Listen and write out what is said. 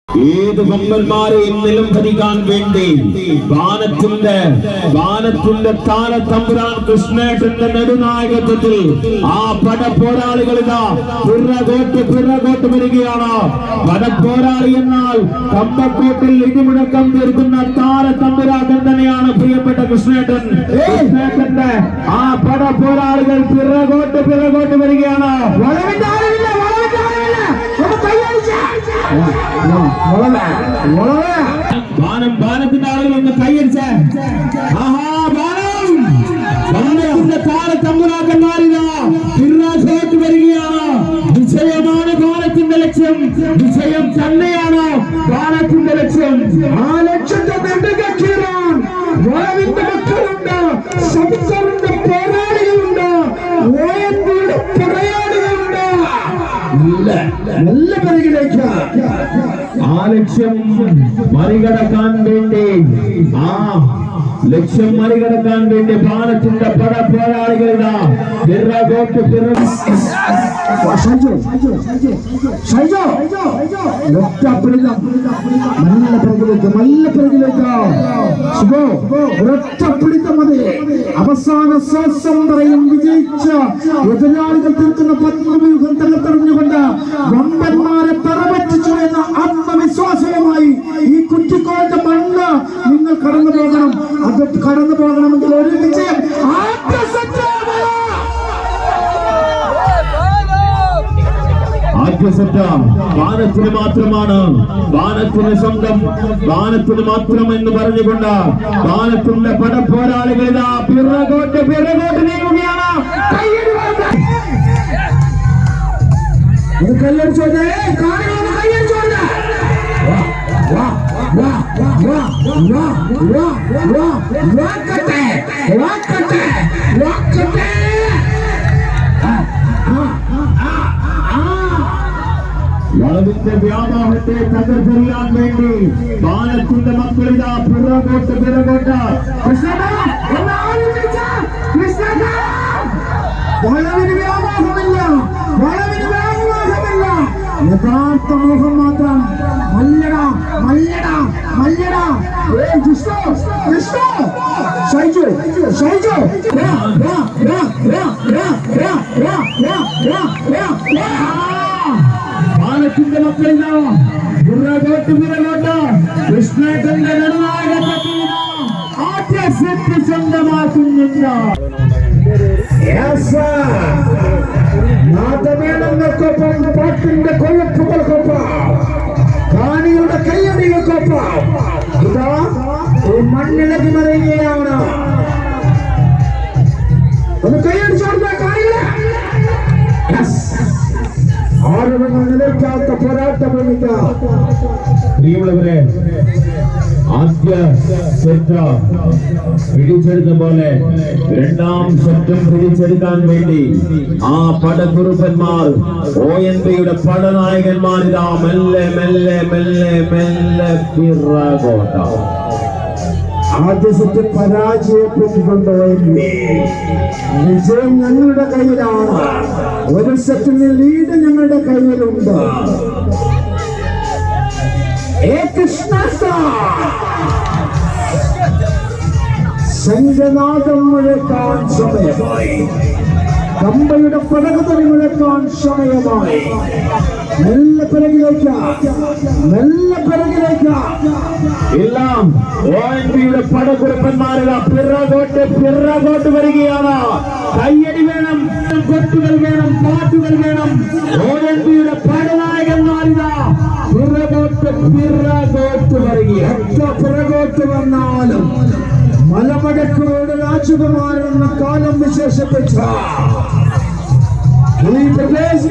ഏത് വമ്പന്മാരെയും നിലംപതിക്കാൻ വേണ്ടി വാനത്തിന്റെ താരതമ്പുരാൻ കൃഷ്ണേട്ടന്റെ നെടുനായകത്വത്തിൽ ആ പടപ്പോരാളികളിതാ പിറകോട്ട് വരികയാണ്. പടപ്പോരാളി എന്നാൽ കമ്പക്കോട്ടിൽ ഇടിമുഴക്കം തീർക്കുന്ന താരതമ്പുരാക്കൻ തന്നെയാണ് പ്രിയപ്പെട്ട കൃഷ്ണേട്ടൻ. കൃഷ്ണേട്ടന്റെ ആ പടപ്പോരാളികൾ പിറകോട്ട് വരികയാണ്. ബാലത്തിന്റെ ആളുകൾ ഒന്ന് കൈയടിച്ച ബാലത്തിന്റെ താരതമ്പുരാക്കന്മാരിതാ പിറകോട്ട് വരികയാണ്. വിജയമാണ് ബാലത്തിന്റെ ലക്ഷ്യം, വിജയം തന്നെയാണ് ബാലത്തിന്റെ ലക്ഷ്യം. ആ ലക്ഷ്യത്തെ നെടുകീറാൻ വളവിന്റെ മക്കളുണ്ട്, സംസറിന്റെ പോരാളികളുണ്ട്, പറയാളികളുണ്ട്. നല്ല പിറകിലേക്ക് ആ ലക്ഷ്യം മറികടക്കാൻ വേണ്ടി ബാലത്തിന്റെ പടപ്പോരാളികളിതാ അവസാന ശ്വാസം പറയും വിജയിച്ച എതിരാളികൾ തീർക്കുന്ന പത്മവ്യൂഹം തകർത്തെറിഞ്ഞുകൊണ്ട് വമ്പന്മാരെ തറപറ്റിച്ചു എന്ന ആത്മവിശ്വാസവുമായി ഈ കുറ്റിക്കോളിന്റെ മണ്ണ് നിങ്ങൾ കടന്നു പോകണം. അത് കടന്നു പോകണമെങ്കിൽ ഒരു വിജയം വാനത്തിന് മാത്രമാണ്, വാനത്തിന് സ്വന്തം, വാനത്തിന് മാത്രം എന്ന് പറഞ്ഞുകൊണ്ട് വാനത്തിന്റെ പടപ്പോരാളികളിതാ പിറകോട്ട് നീങ്ങുകയാണ്. കയ്യടിച്ചോട്ടെ, വളവിന്റെ വ്യാമോഹത്തെ തകർത്തെറിയാൻ വേണ്ടി ബാലത്തിന്റെ മക്കളിതാ പിറകോട്ട് വളവിന് വ്യാമോഹമില്ല, വളവിന് വ്യാമോഹമില്ല, യഥാർത്ഥ മോഹം മാത്രം. മല്ലടാ ബാലത്തിന്റെ മക്കളിതാ പിറകോട്ട് കൃഷ്ണേട്ടന്റെ നെടുനായകത്വത്തിൽ സ്വന്തമാക്കുന്നില്ല. നാദമേളങ്ങൾക്കൊപ്പം പാട്ടിന്റെ കൊഴുപ്പുകൾക്കൊപ്പം കാണിയുടെ കയ്യടികൾക്കൊപ്പം ഇതാ മണ്ണിളകി മറിയുകയാണ്. ഒന്ന് കൈയടിച്ചോടുന്ന കാണികളെ ആരോപണം നിലയ്ക്കാത്ത പോരാട്ടം പ്രിയമുള്ളവരെ, ആദ്യ സെറ്റ് പിടിച്ചെടുത്ത പോലെ രണ്ടാം സെറ്റും പിടിച്ചെടുക്കാൻ വേണ്ടി ആ പടക്കുറുപ്പന്മാർ ONBയുടെ പടനായകന്മാർ ഇതാ മെല്ലെ പിറകോട്ട. ആദ്യ സെറ്റ് പരാജയപ്പെട്ടുകൊണ്ട് വിജയം ഞങ്ങളുടെ കയ്യിലാണ്. ഒരു സെറ്റിന് ലീഡ് ഞങ്ങളുടെ കയ്യിലുണ്ട്. ശംഖനാദം മുഴക്കാൻ സമയമായി, കമ്പയുടെ പടകുതറി മുഴക്കാൻ സമയമായി. മെല്ലെ പിറകിലേക്ക് എല്ലാം ONBയുടെ പടക്കുറുപ്പന്മാരിൽ പിറകോട്ട് വരികയാണ്. കയ്യടി വേണം, കൊട്ടുകൾ വേണം, പാട്ടുകൾ വേണം. ONBയുടെ പടനായകന്മാരിതാ പിറകോട്ട് വരികയാണ്. പിറകോട്ട് വന്നാലും മലമടക്കോട് രാജകുമാരൻ എന്ന കാലം വിശേഷിപ്പിച്ച ഈ പ്രദേശ